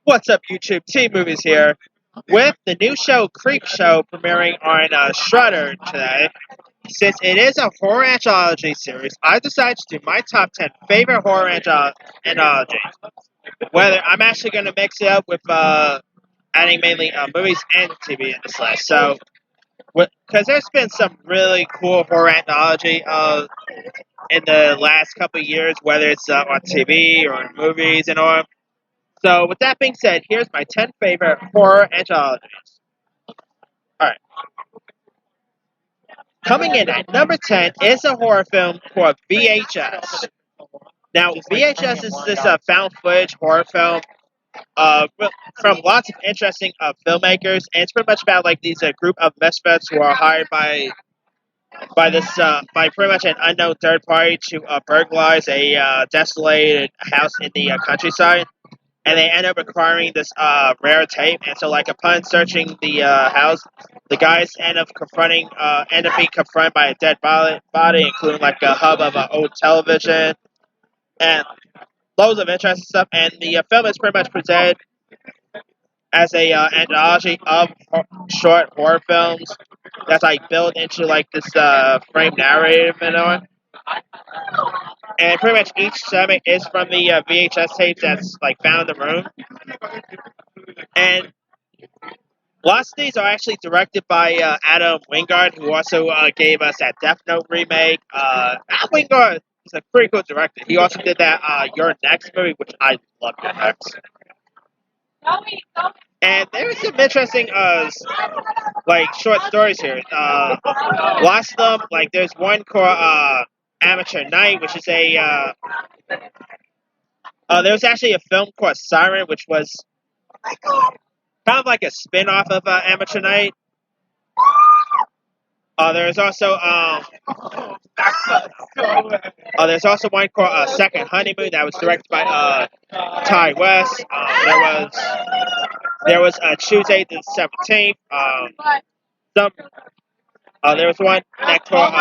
What's up, YouTube? T-Movies here with the new show Creep Show premiering on Shudder today. Since it is a horror anthology series, I decided to do my top 10 favorite horror anthologies. Whether I'm actually going to mix it up with adding mainly movies and TV in this list. So, because there's been some really cool horror anthology in the last couple of years, whether it's on TV or in movies and all. So, with that being said, here's my 10 favorite horror anthologies. Alright, coming in at number 10 is a horror film called VHS. Now, VHS is this found footage horror film from lots of interesting filmmakers, and it's pretty much about like these group of misfits who are hired by pretty much an unknown third party to burglarize a desolated house in the countryside. And they end up acquiring this rare tape. And so, like, upon searching the house, the guys end up being confronted by a dead body, including like a hub of an old television and loads of interesting stuff. And the film is pretty much presented as a anthology of short horror films that's like built into like this frame narrative and all. And pretty much each segment is from the VHS tapes that's like found in the room. And lots of these are actually directed by Adam Wingard, who also gave us that Death Note remake. Adam Wingard is a pretty cool director. He also did that Your Next movie, which I love. Your Next. And there's some interesting like short stories here. Lots of them, like there's one called Amateur Night, which is there was actually a film called Siren, which was kind of like a spin-off of Amateur Night. There's also one called Second Honeymoon that was directed by Ty West. There was Tuesday the 17th. Some there was one that called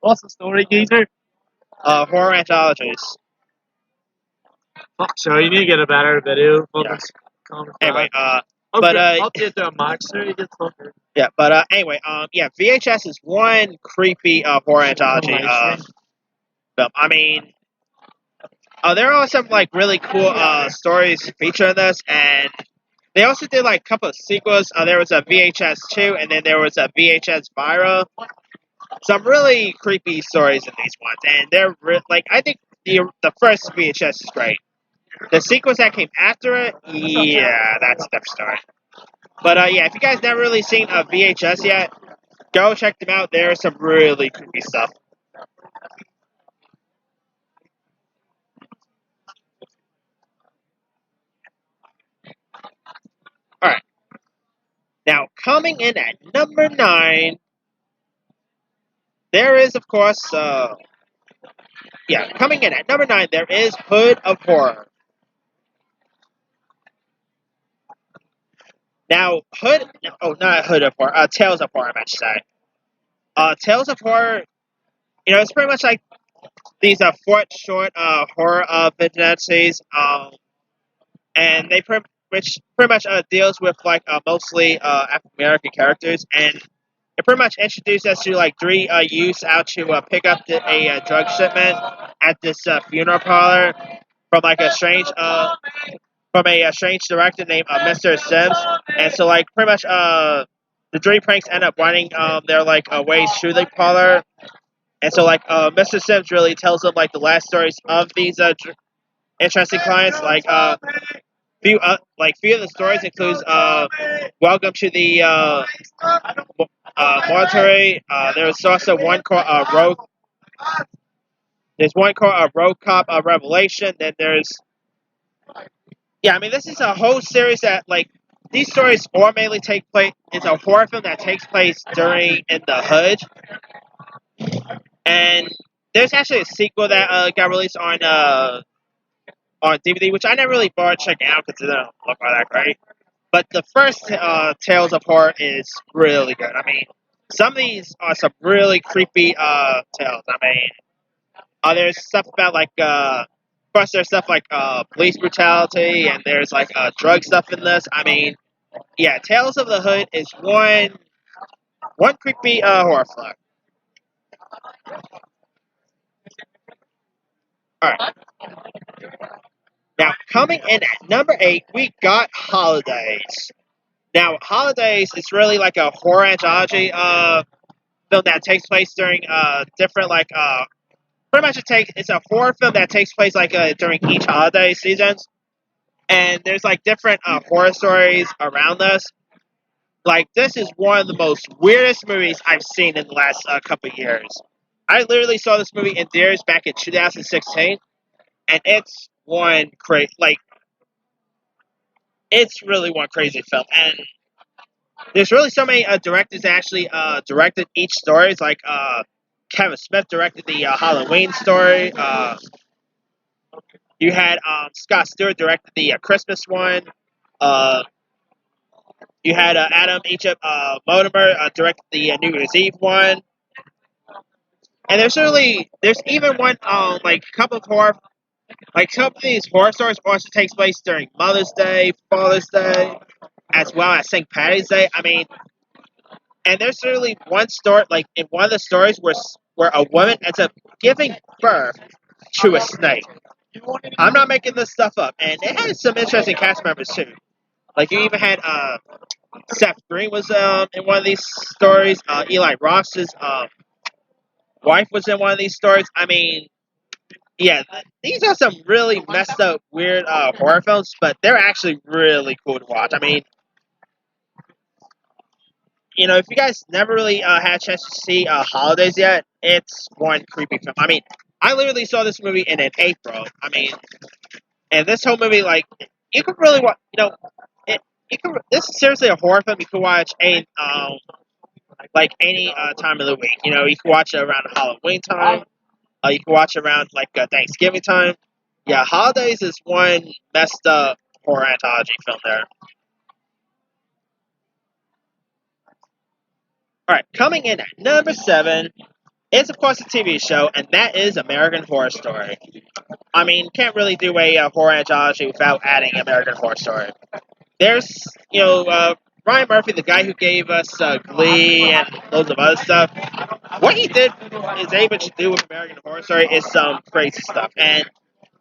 What's the story, geezer? Horror Anthologies. Fuck, so you need to get a better video. Yeah. Anyway, update the mic, sir. You get fucker. Yeah, but anyway, VHS is one creepy horror anthology film. I mean, there are some like really cool stories featured in this, and they also did like a couple of sequels. There was a VHS 2, and then there was a VHS Viral. Some really creepy stories in these ones, and they're like I think the first VHS is great. The sequels that came after it, yeah, that's a different story. But yeah, if you guys never really seen a VHS yet, go check them out. There's some really creepy stuff. Alright. Now, coming in at number 9, there is, of course, coming in at number 9, there is Hood of Horror. Now, not Hood of Horror, Tales of Horror, I meant to say. Tales of Horror, it's pretty much like these are short horror vigilantes, and they pretty much deals with like mostly African American characters, and it pretty much introduced us to like 3 youths out to pick up a drug shipment at this funeral parlor from like a strange director named Mr. Sims, and so like pretty much the 3 pranks end up running their like ways through the parlor. And so, like, Mr. Sims really tells them, like, the last stories of these interesting clients. Like, few of the stories includes Welcome to the Mortuary. There's also one called Rogue. There's one called Rogue Cop Revelation. Then there's, this is a whole series that, like, these stories all mainly take place. It's a horror film that takes place in the hood. And there's actually a sequel that got released on DVD, which I never really bothered checking out because it didn't look all that great. But the first Tales of Horror is really good. I mean, some of these are some really creepy tales. I mean, there's stuff about like course, there's stuff like police brutality, and there's like drug stuff in this. I mean, yeah, Tales of the Hood is one creepy horror flick. All right, now coming in at number 8, we got Holidays. Now, Holidays is really like a horror anthology film that takes place during different like pretty much it's a horror film that takes place like during each holiday seasons, and there's like different horror stories around this. Like this is one of the most weirdest movies I've seen in the last couple of years. I literally saw this movie in theaters back in 2016, and it's really one crazy film. And there's really so many directors that actually directed each story. It's like Kevin Smith directed the Halloween story. You had Scott Stewart directed the Christmas one. Uh, you had Adam Egypt Mortimer directed the New Year's Eve one. And there's even one like a couple of some of these horror stories also takes place during Mother's Day, Father's Day, as well as St. Patty's Day. I mean, and there's literally one story like in one of the stories where a woman ends up giving birth to a snake. I'm not making this stuff up, and it had some interesting cast members too. Like you even had Seth Green was in one of these stories. Eli Ross's wife was in one of these stories. I mean, yeah, these are some really messed up, weird horror films, but they're actually really cool to watch. I mean, if you guys never really had a chance to see Holidays yet, it's one creepy film. I mean, I literally saw this movie in April. I mean, and this whole movie, like, you could really watch. This is seriously a horror film you could watch any time of the week. You could watch it around Halloween time. You can watch it around like Thanksgiving time. Yeah, Holidays is one messed up horror anthology film there. All right, coming in at number 7 is of course a TV show, and that is American Horror Story. I mean, can't really do a horror anthology without adding American Horror Story. There's Ryan Murphy, the guy who gave us Glee and loads of other stuff. What he is able to do with American Horror Story is some crazy stuff, and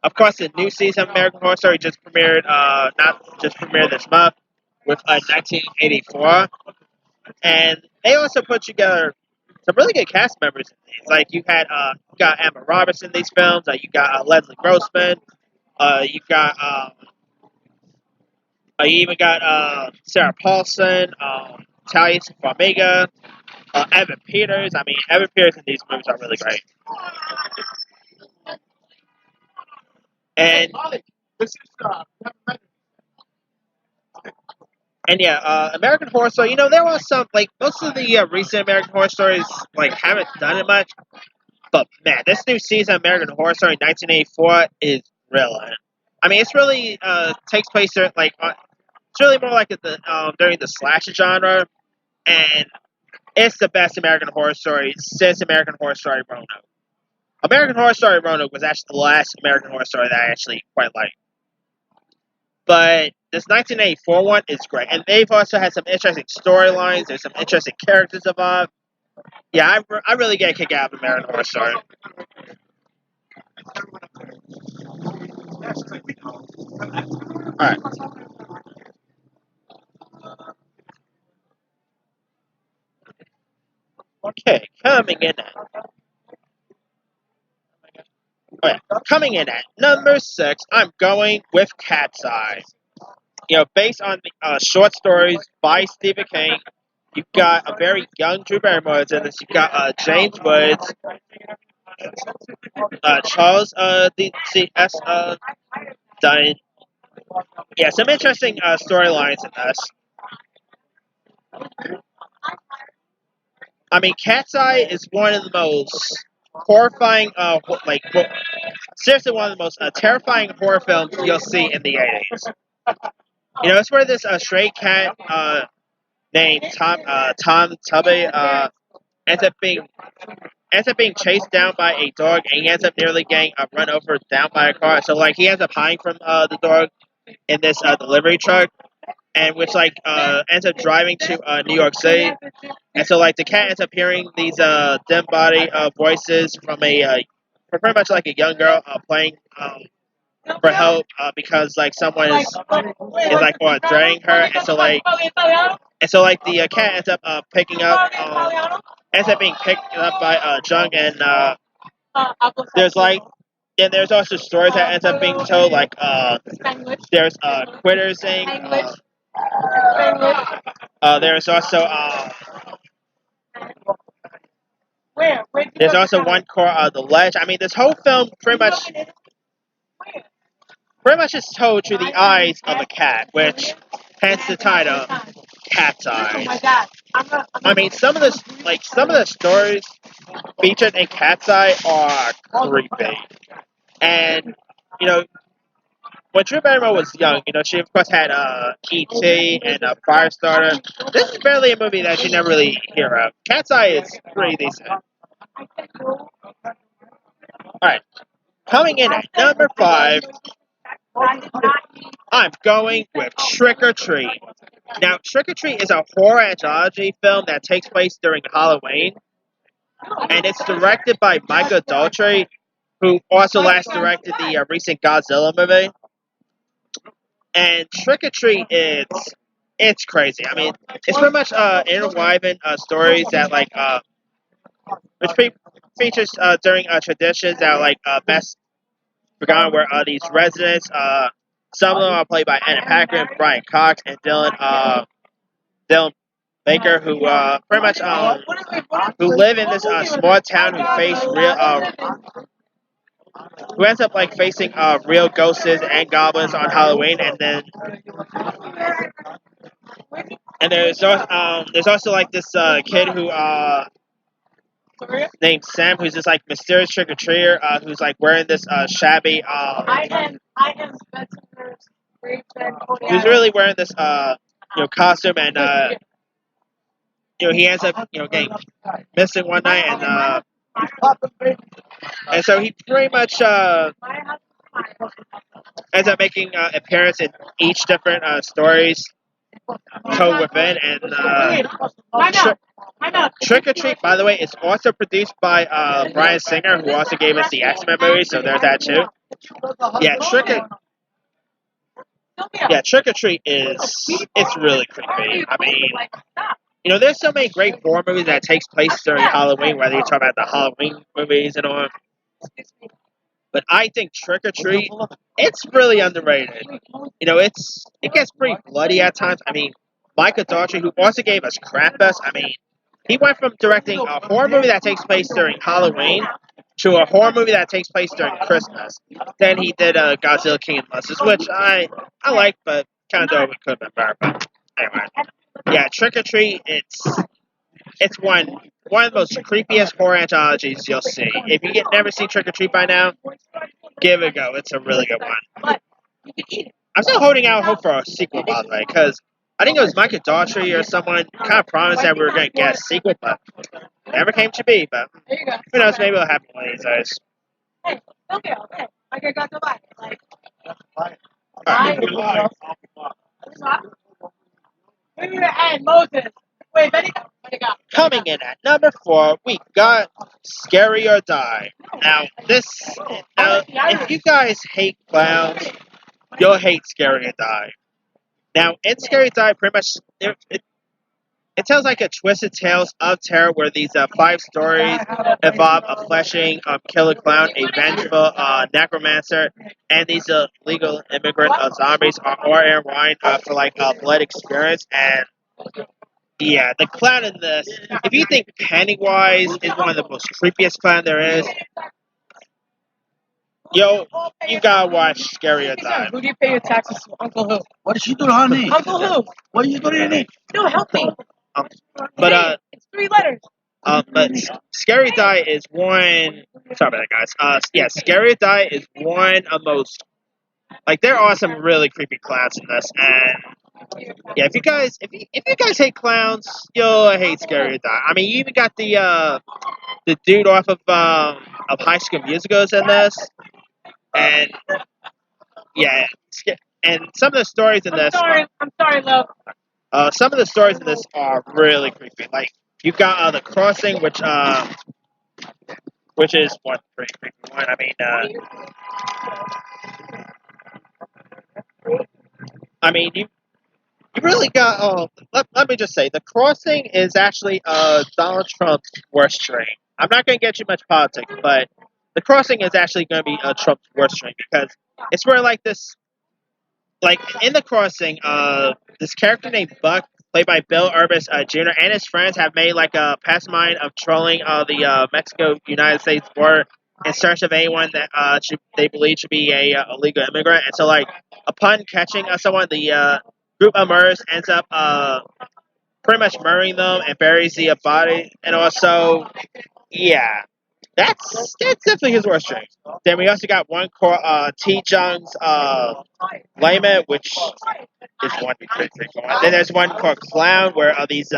of course, the new season of American Horror Story just premiered, not just premiered this month, with 1984. And they also put together some really good cast members in these. Like, you got Emma Roberts in these films, you got Leslie Grossman, you got, you even got Sarah Paulson, Talia Farmiga, Evan Peters. I mean, Evan Peters in these movies are really great. And And yeah, American Horror Story. There was some like most of the recent American Horror Stories like haven't done it much, but man, this new season of American Horror Story 1984 is brilliant. I mean, it's really takes place during it's really more like during the slasher genre, and it's the best American Horror Story since American Horror Story Roanoke. American Horror Story Roanoke was actually the last American Horror Story that I actually quite liked. But this 1984 one is great. And they've also had some interesting storylines. There's some interesting characters involved. Yeah, I really get a kick out of American Horror Story. Alright. Okay, coming in at number 6, I'm going with Cat's Eye. Based on short stories by Stephen King, you've got a very young Drew Barrymore in this. You've got James Woods, Charles D.C.S. Dunn. Yeah, some interesting storylines in this. I mean, Cat's Eye is one of the most horrifying, seriously, one of the most terrifying horror films you'll see in the 80s. It's where this stray cat named Tom Tubby ends up being ends up being chased down by a dog, and he ends up nearly getting run over down by a car. So like he ends up hiding from the dog in this delivery truck, and which like ends up driving to New York City. And so like the cat ends up hearing these dim body voices from from pretty much like a young girl playing for help because like someone is like draining her, and so like the cat ends up picking up ends up being picked up by Jung, and there's like and there's also stories that ends up being told like there's quitter saying there's also there's also one core the ledge. I mean, this whole film pretty much is told through the eyes of a cat, which hence the title Cat's Eyes. I mean, some of the stories featured in Cat's Eye are creepy. And you know, when Drew Barrymore was young, you know, she of course had E.T. and Firestarter. This is barely a movie that you never really hear of. Cat's Eye is pretty decent. Alright, coming in at number 5, I'm going with Trick or Treat. Now, Trick or Treat is a horror anthology film that takes place during Halloween, and it's directed by Michael Daltrey, who also last directed the recent Godzilla movie. And Trick or Treat it's crazy. I mean, it's pretty much interwoven stories that like features during traditions that are like best forgotten, where these residents some of them are played by Anna Paquin, Brian Cox, and Dylan Baker, who pretty much who live in this small town who face real who ends up like facing real ghosts and goblins on Halloween, and there's also like this kid who named Sam, who's this like mysterious trick or treater who's like wearing this shabby who's really wearing this costume, and he ends up getting missing one night, and so he pretty much ends up making appearance in each different stories told within, and Trick or Treat, by the way, is also produced by Bryan Singer, who also gave us the X-Men movie, so there's that too. Trick or Treat it's really creepy. I mean, there's so many great horror movies that takes place during Halloween, whether you're talking about the Halloween movies and all. But I think Trick or Treat, it's really underrated. It gets pretty bloody at times. I mean, Michael Daughtry, who also gave us Krampus, I mean, he went from directing a horror movie that takes place during Halloween to a horror movie that takes place during Christmas. Then he did Godzilla King of Monsters, which I like, but kind of thought it could have been better. But anyway, Trick or Treat, it's one of the most creepiest horror anthologies you'll see. If you never seen Trick or Treat by now, give it a go. It's a really good one. I'm still holding out hope for a sequel, by the way, because I think it was Michael Daughtry or someone kind of promised that we were going to get a sequel, but never came to be. But who knows? Maybe it'll happen one of these days. Coming in at number 4, we got Scary or Die. Now, if you guys hate clowns, you'll hate Scary or Die. Now, in Scary or Die, pretty much it tells like a twisted tales of terror where these 5 stories involve a fleshing killer clown, a vengeful necromancer, and these illegal immigrant zombies are all intertwined for like a blood experience. And yeah, the clown in this, if you think Pennywise is one of the most creepiest clown there is, you gotta watch Scary or Die. Who do you pay your taxes to? Uncle who? What did she do to honey? Uncle who? What are you doing to me? No, help me. It's 3 letters. But Scary or Die is one. Sorry about that, guys. Scary or Die is one of most. Like, there are some really creepy clowns in this, and Yeah, if you guys hate clowns, you'll hate Scary or Die. I mean, you even got the dude off of High School Musicals in this, and yeah, and some of the stories in this. I'm sorry, love. Some of the stories in this are really creepy. Like you got the crossing, which is one pretty creepy one. I mean, you really got. Let me just say, the crossing is actually Donald Trump's worst dream. I'm not going to get you much politics, but the crossing is actually going to be Trump's worst dream because it's where like this, like in the crossing, this character named Buck, played by Bill Urbis Jr. and his friends have made like a pastime of trolling the Mexico-United States border in search of anyone that they believe should be a illegal immigrant. And so, like, upon catching someone, the group of murderers ends up pretty much murdering them and buries the body. And also, yeah, that's definitely his worst dream. Then we also got one called T. Jung's Layman, which is one we could pick on. Then there's one called Clown, where these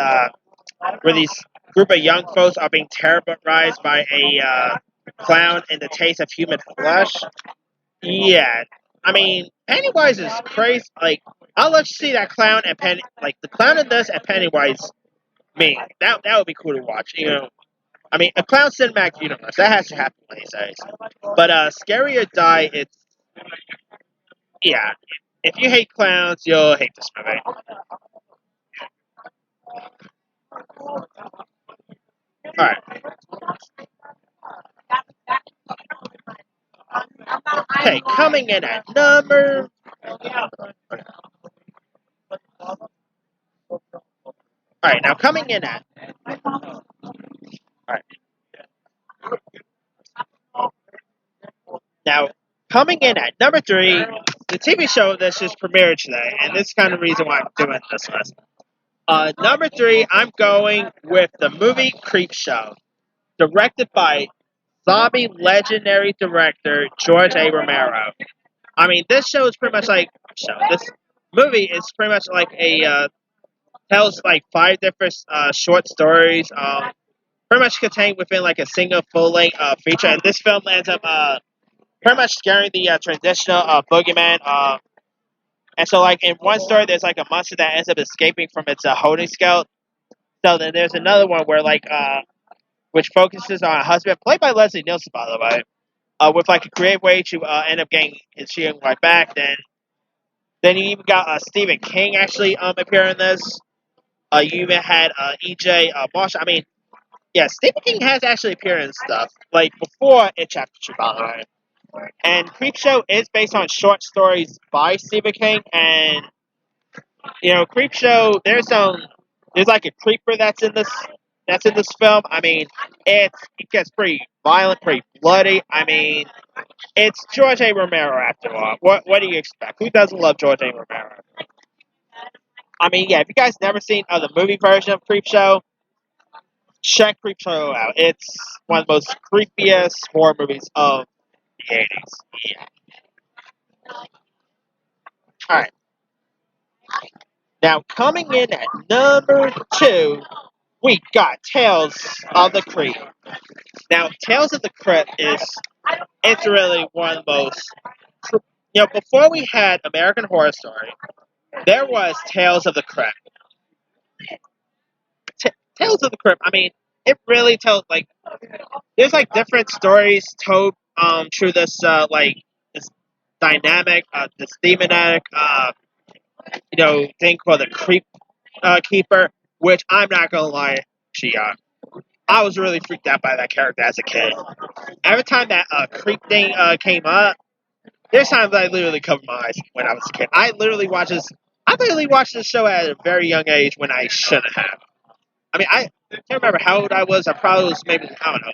group of young folks are being terrorized by a clown in the taste of human flesh. Yeah, I mean Pennywise is crazy. Like I'll let you see that clown and like the clown in this and Pennywise. Me, that would be cool to watch. I mean, a clown cinematic universe that has to happen one of these days. But Scary or Die, it's yeah. If you hate clowns, you'll hate this movie. All right. Okay, coming in at number. All right, now coming in at. All right, now coming in at number 3, the TV show that's just premiered today, and this is kind of the reason why I'm doing this list. Number 3, I'm going with the movie Creep Show, directed by zombie legendary director George A. Romero. I mean, this show is pretty much like this movie is pretty much like tells like 5 different short stories, pretty much contained within like a single full length feature. And this film ends up pretty much scaring the traditional boogeyman. And so, like in one story, there's like a monster that ends up escaping from its holding scout. So then there's another one where like which focuses on a husband played by Leslie Nielsen, by the way, with like a creative way to end up getting his shooting right back. Then you even got Stephen King actually appear in this. You even had E.J. Marshall. I mean, yeah, Stephen King has actually appeared in stuff like before in Chapter 2, by the way. And Creepshow is based on short stories by Stephen King, and Creepshow. There's like a creeper that's in this film. I mean, it gets pretty violent, pretty bloody. I mean, it's George A. Romero after all. What do you expect? Who doesn't love George A. Romero? I mean, yeah, if you guys never seen the movie version of Creepshow, check Creepshow out. It's one of the most creepiest horror movies of the 80s. Yeah. Alright. Now, coming in at number 2, we got Tales of the Crypt. Now, Tales of the Crypt it's really one of the most, before we had American Horror Story, there was Tales of the Crypt. Tales of the Crypt, I mean, it really tells, like, there's, like, different stories told, through this, this dynamic, this thematic, thing called the Creep, Keeper, which I'm not gonna lie, I was really freaked out by that character as a kid. Every time that creep thing came up, there's times I literally covered my eyes when I was a kid. I literally watched this show at a very young age when I shouldn't have. I mean, I can't remember how old I was. I probably was maybe, I don't know,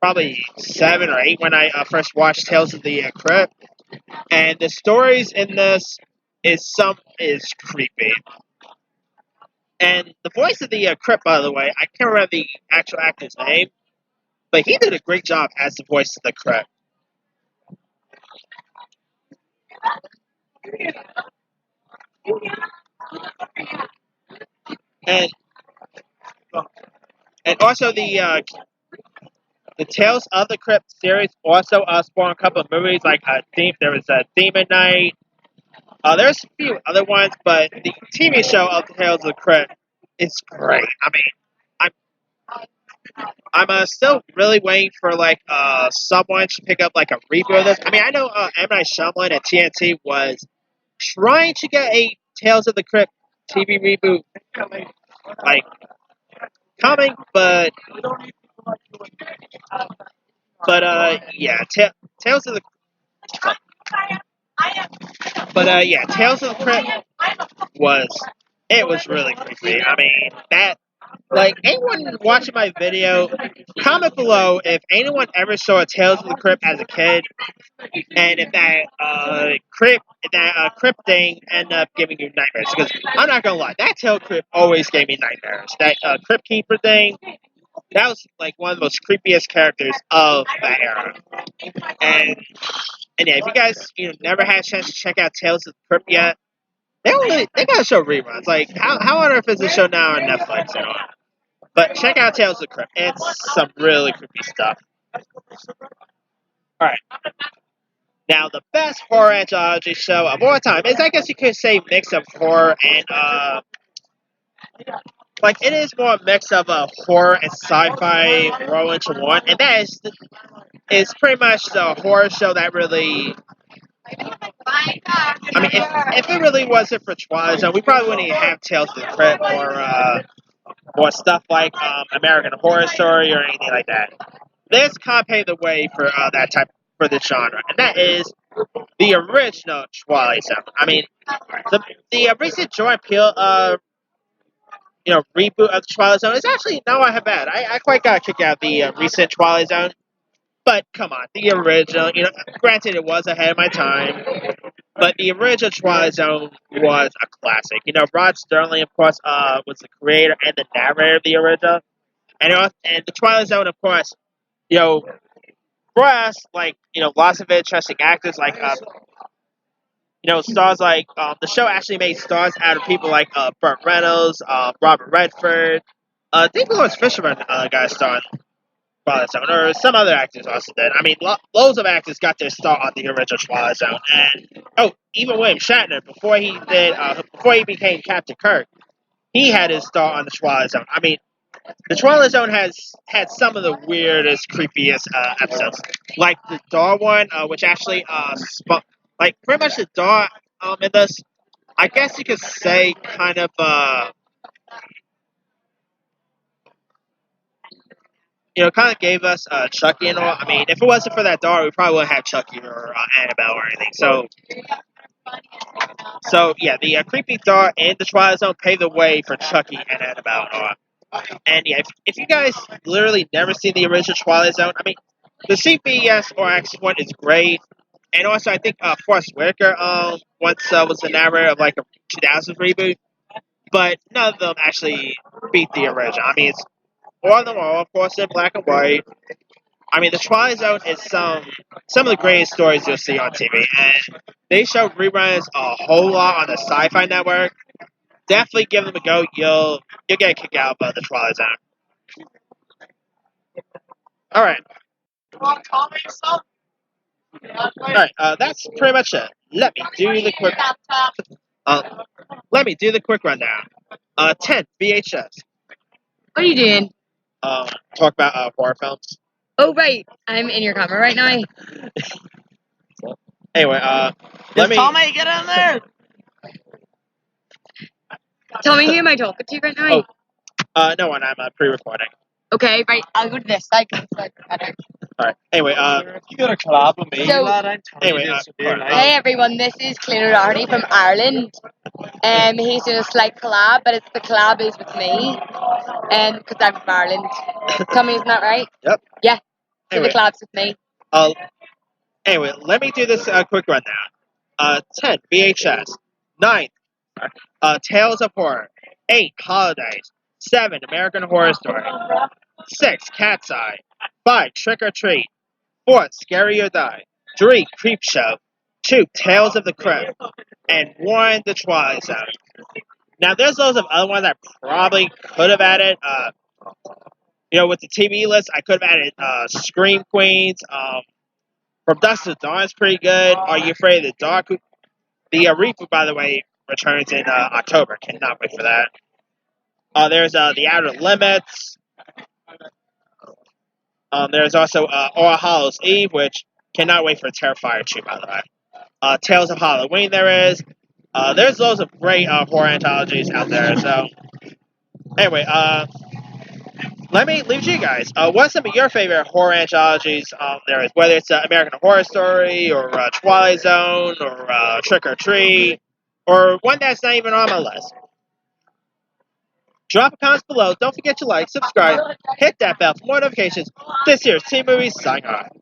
probably 7 or 8 when I first watched Tales of the Crypt. And the stories in this is creepy. And the voice of the Crypt, by the way, I can't remember the actual actor's name, but he did a great job as the voice of the Crypt. and also the Tales of the Crypt series also spawned a couple of movies like there was a Demon Knight. There's a few other ones, but the TV show of the Tales of the Crypt is great. I mean, I'm still really waiting for like someone to pick up like a reboot of this. I mean, I know M Night Shyamalan at TNT was trying to get a Tales of the Crypt TV reboot like coming, but yeah, Tales of the Tales of the Crypt was really creepy. I mean that like anyone watching my video, comment below if anyone ever saw a Tales of the Crypt as a kid, and if that crypt thing ended up giving you nightmares. Because I'm not gonna lie, that tail crypt always gave me nightmares. That crypt keeper thing, that was like one of the most creepiest characters of that era. And yeah, if you guys never had a chance to check out Tales of the Crypt yet, they gotta show reruns. Like how on earth is the show now on Netflix? But check out Tales of the Crypt. It's some really creepy stuff. Alright. Now, the best horror anthology show of all time is, I guess you could say, mix of horror and, like, it is more a mix of horror and sci-fi roll into one, and that is pretty much the horror show that really, I mean, if it really wasn't for Twilight Zone, we probably wouldn't even have Tales of the Crypt or stuff like American Horror Story or anything like that. This kind of paved the way for for this genre, and that is the original Twilight Zone. I mean, the recent Jordan Peele reboot of the Twilight Zone is actually not bad. I quite got a kick out of the recent Twilight Zone, but come on, the original. Granted it was ahead of my time, but the original Twilight Zone was a classic. Rod Sterling, of course, was the creator and the narrator of the original, and the Twilight Zone, of course, brought us like lots of interesting actors like stars like the show actually made stars out of people like Burt Reynolds, Robert Redford, I think Lawrence Fishburne got a star in Twilight Zone, or some other actors also did. I mean, loads of actors got their start on the original Twilight Zone, and even William Shatner before he became Captain Kirk, he had his start on the Twilight Zone. I mean, the Twilight Zone has had some of the weirdest, creepiest episodes, like the Daw one, which actually like pretty much the Daw in this. I guess you could say kind of kind of gave us Chucky and all. I mean, if it wasn't for that Daw, we probably wouldn't have Chucky or Annabelle or anything. So yeah, the creepy Daw in the Twilight Zone paved the way for Chucky and Annabelle. And yeah, if you guys literally never seen the original Twilight Zone, I mean, the CBS or Access one is great. And also, I think Forrest Whitaker once was the narrator of like a 2000s reboot, but none of them actually beat the original. I mean, all of them are, of course, in black and white. I mean, the Twilight Zone is some of the greatest stories you'll see on TV, and they show reruns a whole lot on the Sci-Fi Network. Definitely give them a go. You'll get a kick out of the Twilight Zone. All right. Alright, that's pretty much it. Let me do the quick rundown. 10 VHS. What are you doing? Talk about horror films. Oh, right. I'm in your camera right now. Anyway, let me. Tommy, get in there! Tell me who am I talking to right now? No one. I'm pre-recording. Okay, right. I'll go to this side. Alright. Anyway, You got a collab with me, So- lad. I'm telling Anyway, you, Hey everyone, this is Cleaner Doherty from Ireland. He's doing a slight collab, but the collab is with me. Because I'm from Ireland. Tell me, isn't that right? Yep. Yeah. So Anyway. the collab's with me. Anyway, let me do this quick rundown. 10 VHS. 9 Tales of Horror. 8 Holidays. 7 American Horror Story. 6 Cat's Eye. 5 Trick or Treat. 4 Scary or Die. 3 Creep Show. 2 Tales of the Crypt. And 1 The Twilight Zone. Now, there's loads of other ones I probably could have added. With the TV list, I could have added Scream Queens. From Dusk to Dawn is pretty good. Are You Afraid of the Dark? The reboot, by the way, returns in October. Cannot wait for that. There's The Outer Limits. There's also All Hallows Eve, which cannot wait for Terrifier 2, by the way. Tales of Halloween there is. There's loads of great horror anthologies out there. So, anyway, let me leave it to you guys. What's some of your favorite horror anthologies there is? Whether it's American Horror Story, or Twilight Zone, or Trick or Treat, or one that's not even on my list. Drop a comment below. Don't forget to like, subscribe, hit that bell for more notifications. This here's Team Movies signing off.